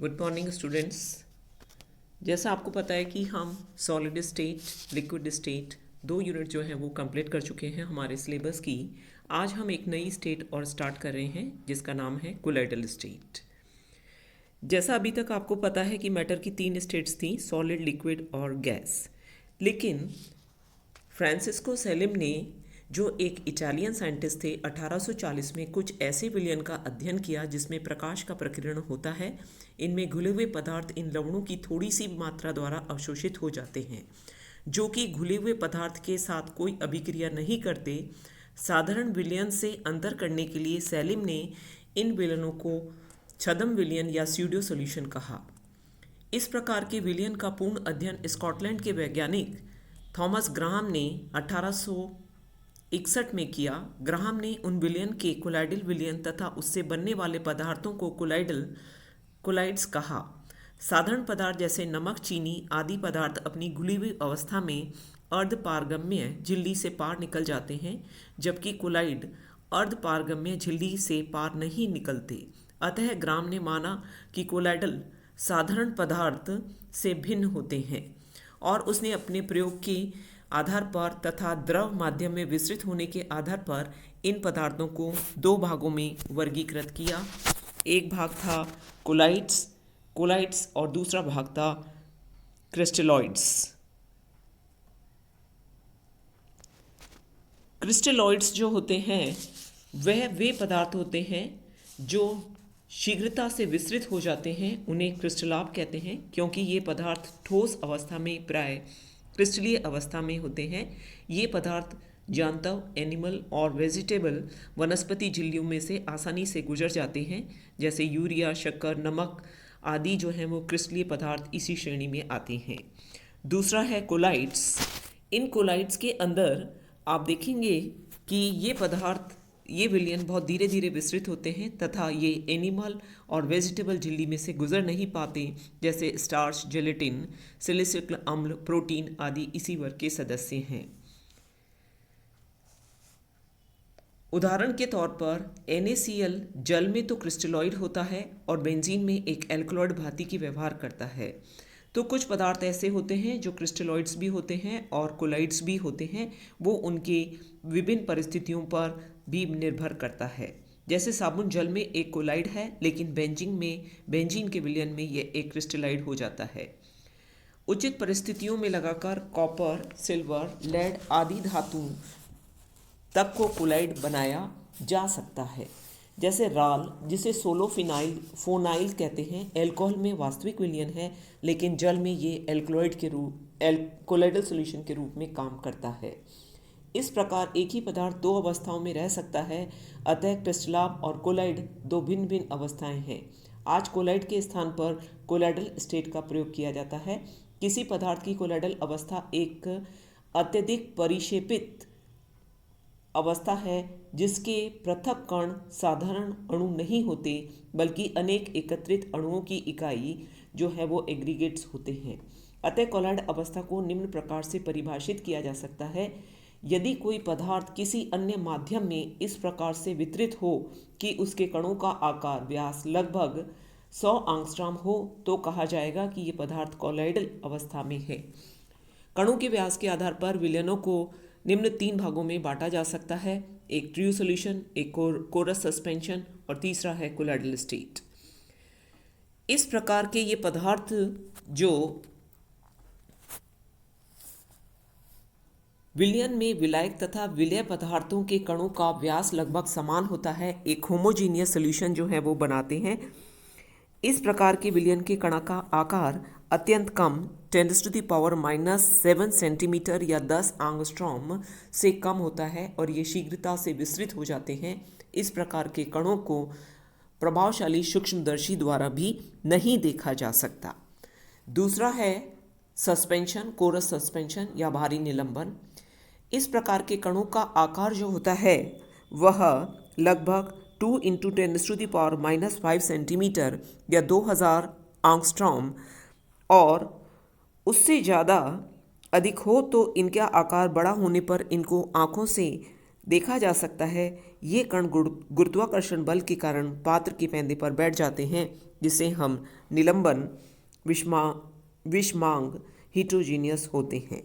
Good morning students. जैसा आपको पता है कि हम solid state liquid state 2 unit जो है वो कंप्लीट कर चुके हैं हमारे सिलेबस की। आज हम एक नई स्टेट और स्टार्ट कर रहे हैं जिसका नाम है कोलाइडल स्टेट। जैसा अभी तक आपको पता है कि मैटर की 3 स्टेट्स थी, सॉलिड लिक्विड और गैस। लेकिन फ्रांसिस्को सेलिम ने, जो एक इटालियन साइंटिस्ट थे, 1840 में कुछ ऐसे विलयन का अध्ययन किया जिसमें प्रकाश का प्रकीर्णन होता है। इनमें घुले हुए पदार्थ इन लवणों की थोड़ी सी मात्रा द्वारा अवशोषित हो जाते हैं, जो कि घुले हुए पदार्थ के साथ कोई अभिक्रिया नहीं करते। साधारण विलयन से अंतर करने के लिए सेलिम ने इन विलयनों को छद्म विलयन या स्यूडो सॉल्यूशन कहा। इस प्रकार के विलयन का पूर्ण अध्ययन स्कॉटलैंड के वैज्ञानिक थॉमस ग्राहम ने 1861 में किया। ग्राहम ने उन विलयन के कोलाइडल विलयन तथा उससे बनने वाले पदार्थों को कोलाइड्स कहा। साधारण पदार्थ जैसे नमक, चीनी आदि पदार्थ अपनी घुली हुई अवस्था में अर्धपारगम्य झिल्ली से पार निकल जाते हैं, जबकि कोलाइड अर्धपारगम्य झिल्ली से पार नहीं निकलते। अतः ग्राम ने माना कि कोलाइडल साधारण पदार्थ से भिन्न होते हैं और उसने अपने प्रयोग के आधार पर तथा द्रव माध्यम में विस्तृत होने के आधार पर इन पदार्थों को 2 भागों में वर्गीकृत किया। एक भाग था कोलाइड्स और दूसरा भाग था क्रिस्टलॉइड्स। क्रिस्टलॉइड्स जो होते हैं वह वे पदार्थ होते हैं जो शीघ्रता से विस्तृत हो जाते हैं, उन्हें क्रिस्टलाभ कहते हैं, क्योंकि ये पदार्थ ठोस अवस्था में प्राय क्रिस्टलीय अवस्था में होते हैं। ये पदार्थ जांतव, एनिमल और वेजिटेबल वनस्पति झिल्लियों में से आसानी से गुजर जाते हैं, जैसे यूरिया, शक्कर, नमक आदि जो हैं वो क्रिस्टलीय पदार्थ इसी श्रेणी में आते हैं। दूसरा है कोलाइड्स। इन कोलाइड्स के अंदर आप देखेंगे कि ये विलयन बहुत धीरे धीरे विस्तृत होते हैं तथा ये एनिमल और वेजिटेबल झिल्ली में से गुजर नहीं पाते, जैसे स्टार्च, जेलेटिन, सैलिसिलिक अम्ल, प्रोटीन आदि इसी वर्ग के सदस्य हैं। उदाहरण के तौर पर NaCl जल में तो क्रिस्टलॉइड होता है और बेंजीन में एक एल्कलॉइड भांति की व्यवहार करता है। तो कुछ पदार्थ ऐसे होते हैं जो क्रिस्टलॉइड्स भी होते हैं और कोलाइड्स भी होते हैं। वो उनके विभिन्न परिस्थितियों पर भी निर्भर करता है। जैसे साबुन जल में एक कोलाइड है, लेकिन बेंजीन के विलयन में यह एक क्रिस्टलाइड हो जाता है। उचित परिस्थितियों में लगाकर कॉपर, सिल्वर, लेड आदि धातु तक को कोलाइड बनाया जा सकता है। जैसे राल, जिसे फोनाइल कहते हैं, एल्कोहल में वास्तविक विलयन है, लेकिन जल में ये कोलाइडल सॉल्यूशन के रूप में काम करता है। इस प्रकार एक ही पदार्थ 2 अवस्थाओं में रह सकता है। अतः क्रिस्टलाभ और कोलाइड 2 भिन्न भिन्न अवस्थाएं हैं। आज कोलाइड के स्थान पर कोलाइडल स्टेट का प्रयोग किया जाता है। किसी पदार्थ की कोलाइडल अवस्था एक अत्यधिक परिक्षेपित अवस्था है, जिसके पृथक कण साधारण अणु नहीं होते, बल्कि अनेक एकत्रित अणुओं की इकाई जो है वो एग्रीगेट्स होते हैं। अतः कोलाइड अवस्था को निम्न प्रकार से परिभाषित किया जा सकता है: यदि कोई पदार्थ किसी अन्य माध्यम में इस प्रकार से वितरित हो कि उसके कणों का आकार, व्यास लगभग 100 एंगस्ट्रॉम हो, तो कहा जाएगा कि ये पदार्थ कोलाइडल अवस्था में है। कणों के व्यास के आधार पर विलयनों को निम्न 3 भागों में बांटा जा सकता है: एक ट्रू सॉल्यूशन, एक कोरस सस्पेंशन और तीसरा है कोलाइडल स्टेट। इस प्रकार के ये पदार्थ जो विलयन में विलायक तथा विलेय पदार्थों के कणों का व्यास लगभग समान होता है, एक होमोजीनियस सॉल्यूशन जो है वो बनाते हैं। इस प्रकार के विलयन के कण का आकार अत्यंत कम 10⁻⁻7 सेंटीमीटर या 10 एंगस्ट्रॉम से कम होता है और ये शीघ्रता से विस्तृत हो जाते हैं। इस प्रकार के कणों को प्रभावशाली सूक्ष्मदर्शी द्वारा भी नहीं देखा जा सकता। दूसरा है सस्पेंशन, कोरस सस्पेंशन या भारी निलंबन। इस प्रकार के कणों का आकार जो होता है वह लगभग 2 × 10⁻⁻5 सेंटीमीटर या 2000 एंगस्ट्रॉम और उससे ज़्यादा अधिक हो तो इनका आकार बड़ा होने पर इनको आँखों से देखा जा सकता है। ये कण गुरुत्वाकर्षण बल के कारण पात्र के पैंदे पर बैठ जाते हैं जिसे हम निलंबन, विषमांग हिट्रोजीनियस होते हैं।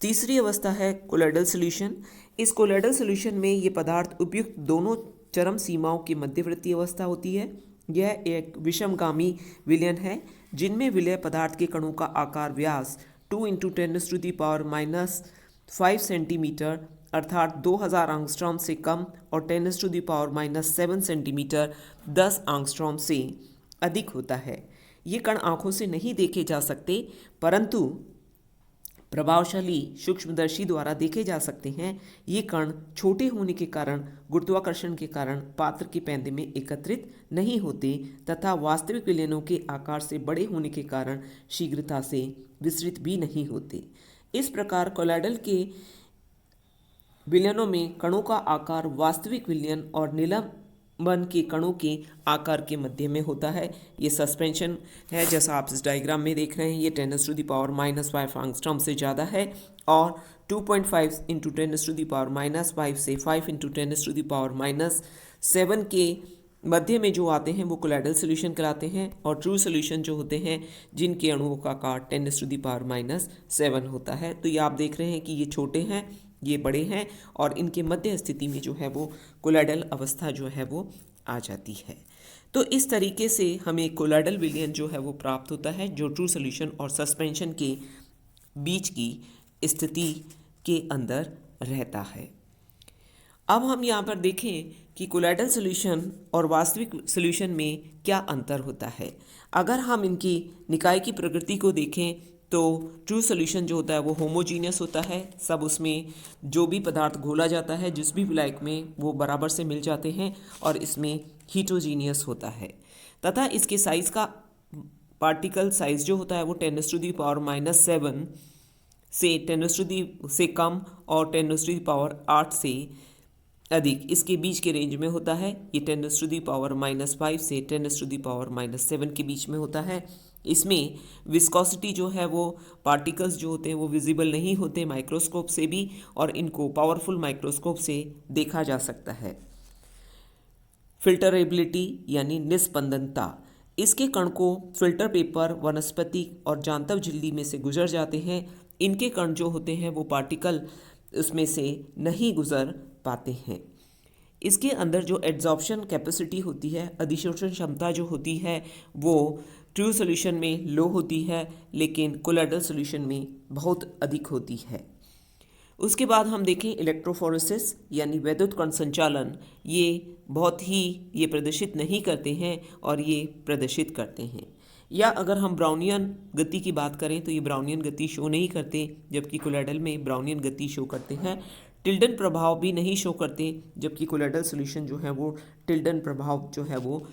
तीसरी अवस्था है कोलॉइडल सॉल्यूशन। इस कोलॉइडल सॉल्यूशन में ये पदार्थ उपयुक्त दोनों चरम सीमाओं की मध्यवर्ती अवस्था होती है। यह एक विषमगामी विलयन है जिनमें विलय पदार्थ के कणों का आकार व्यास 2 × 10⁻⁵ सेंटीमीटर अर्थात 2000 एंगस्ट्रॉम से कम और 10⁻⁷ सेंटीमीटर 10 एंगस्ट्रॉम से अधिक होता है। ये कण आंखों से नहीं देखे जा सकते परंतु प्रभावशाली सूक्ष्मदर्शी द्वारा देखे जा सकते हैं। ये कण छोटे होने के कारण गुरुत्वाकर्षण के कारण पात्र के पैंदे में एकत्रित नहीं होते तथा वास्तविक विलयनों के आकार से बड़े होने के कारण शीघ्रता से विसरित भी नहीं होते। इस प्रकार कोलॉइडल के विलयनों में कणों का आकार वास्तविक विलयन और निलंबन के कणों के आकार के मध्य में होता है। ये सस्पेंशन है जैसा आप इस डायग्राम में देख रहे हैं। ये 10⁻⁻⁵ एंगस्ट्रॉम से ज़्यादा है और 2.5 × 10⁻⁻5 से 5 × 10⁻⁷ के मध्य में जो आते हैं वो कोलॉइडल सॉल्यूशन कहलाते हैं और ट्रू सॉल्यूशन जो होते हैं जिनके अणुओं का आकार 10⁻⁷ होता है। तो ये आप देख रहे हैं कि ये छोटे हैं, ये बड़े हैं और इनके मध्य स्थिति में जो है वो कोलॉइडल अवस्था जो है वो आ जाती है। तो इस तरीके से हमें कोलॉइडल विलयन जो है वो प्राप्त होता है जो ट्रू सॉल्यूशन और सस्पेंशन के बीच की स्थिति के अंदर रहता है। अब हम यहाँ पर देखें कि कोलॉइडल सॉल्यूशन और वास्तविक सॉल्यूशन में क्या अंतर होता है। अगर हम इनकी निकाय की प्रकृति को देखें तो ट्रू सॉल्यूशन जो होता है वो होमोजीनियस होता है। सब उसमें जो भी पदार्थ घोला जाता है जिस भी विलायक में वो बराबर से मिल जाते हैं और इसमें हीटरोजीनियस होता है तथा इसके साइज़ का पार्टिकल साइज़ जो होता है वो 10⁻⁷ से 10 से कम और 10⁸ से अधिक इसके बीच के रेंज में होता है। ये 10⁻⁻5 से 10⁻⁻7 के बीच में होता है। इसमें विस्कोसिटी जो है वो पार्टिकल्स जो होते हैं वो विजिबल नहीं होते माइक्रोस्कोप से भी और इनको पावरफुल माइक्रोस्कोप से देखा जा सकता है। फिल्टरेबिलिटी यानी निस्पंदनता, इसके कण को फिल्टर पेपर, वनस्पति और जांतव झिल्ली में से गुजर जाते हैं। इनके कण जो होते हैं वो पार्टिकल उसमें से नहीं गुजर पाते हैं। इसके अंदर जो एड्जॉर्प्शन कैपेसिटी होती है, अधिशोषण क्षमता जो होती है वो ट्रू सॉल्यूशन में लो होती है लेकिन कोलॉइडल सॉल्यूशन में बहुत अधिक होती है। उसके बाद हम देखें इलेक्ट्रोफोरेसिस यानी वैद्युत कण संचालन, ये प्रदर्शित नहीं करते हैं और ये प्रदर्शित करते हैं। या अगर हम ब्राउनियन गति की बात करें तो ये ब्राउनियन गति शो नहीं करते जबकि कोलॉइडल में ब्राउनियन गति शो करते हैं। टिल्डन प्रभाव भी नहीं शो करते जबकि कोलॉइडल सॉल्यूशन जो है वो टिल्डन प्रभाव जो है वो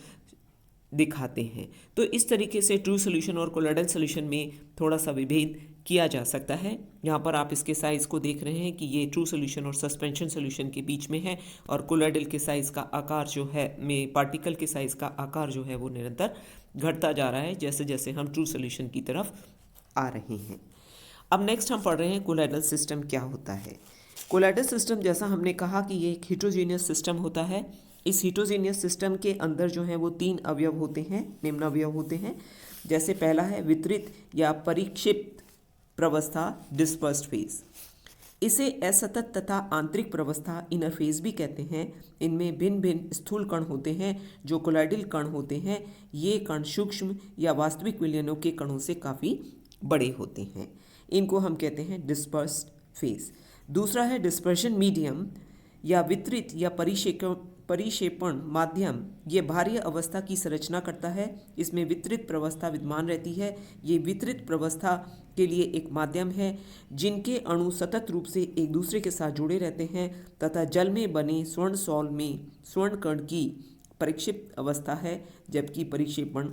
दिखाते हैं। तो इस तरीके से ट्रू सॉल्यूशन और कोलॉइडल सॉल्यूशन में थोड़ा सा विभेद किया जा सकता है। यहाँ पर आप इसके साइज़ को देख रहे हैं कि ये ट्रू सॉल्यूशन और सस्पेंशन सॉल्यूशन के बीच में है और कोलॉइडल के साइज़ का आकार जो है में पार्टिकल के साइज़ का आकार जो है वो निरंतर घटता जा रहा है जैसे जैसे हम ट्रू सॉल्यूशन की तरफ आ रहे हैं। अब नेक्स्ट हम पढ़ रहे हैं कोलॉइडल सिस्टम क्या होता है। कोलॉइडल सिस्टम जैसा हमने कहा कि ये एक हिट्रोजीनियस सिस्टम होता है। इस हिट्रोजीनियस सिस्टम के अंदर जो है वो 3 अवयव होते हैं, निम्न अवयव होते हैं। जैसे पहला है वितरित या परिक्षिप्त प्रवस्था, डिस्पर्स्ड फेज। इसे असतत तथा आंतरिक प्रवस्था, इनर फेज भी कहते हैं। इनमें भिन्न भिन्न स्थूल कण होते हैं जो कोलॉइडल कण होते हैं। ये कण सूक्ष्म या वास्तविक विलयनों के कणों से काफ़ी बड़े होते हैं। इनको हम कहते हैं डिस्पर्स्ड फेज। दूसरा है डिस्पर्शन मीडियम या वितरित या परिक्षेपण माध्यम। ये बाह्य अवस्था की संरचना करता है। इसमें वितरित प्रवस्था विद्यमान रहती है। ये वितरित प्रवस्था के लिए एक माध्यम है जिनके अणु सतत रूप से एक दूसरे के साथ जुड़े रहते हैं तथा जल में बने स्वर्ण सॉल में स्वर्ण कण की परिक्षिप्त अवस्था है जबकि परिक्षेपण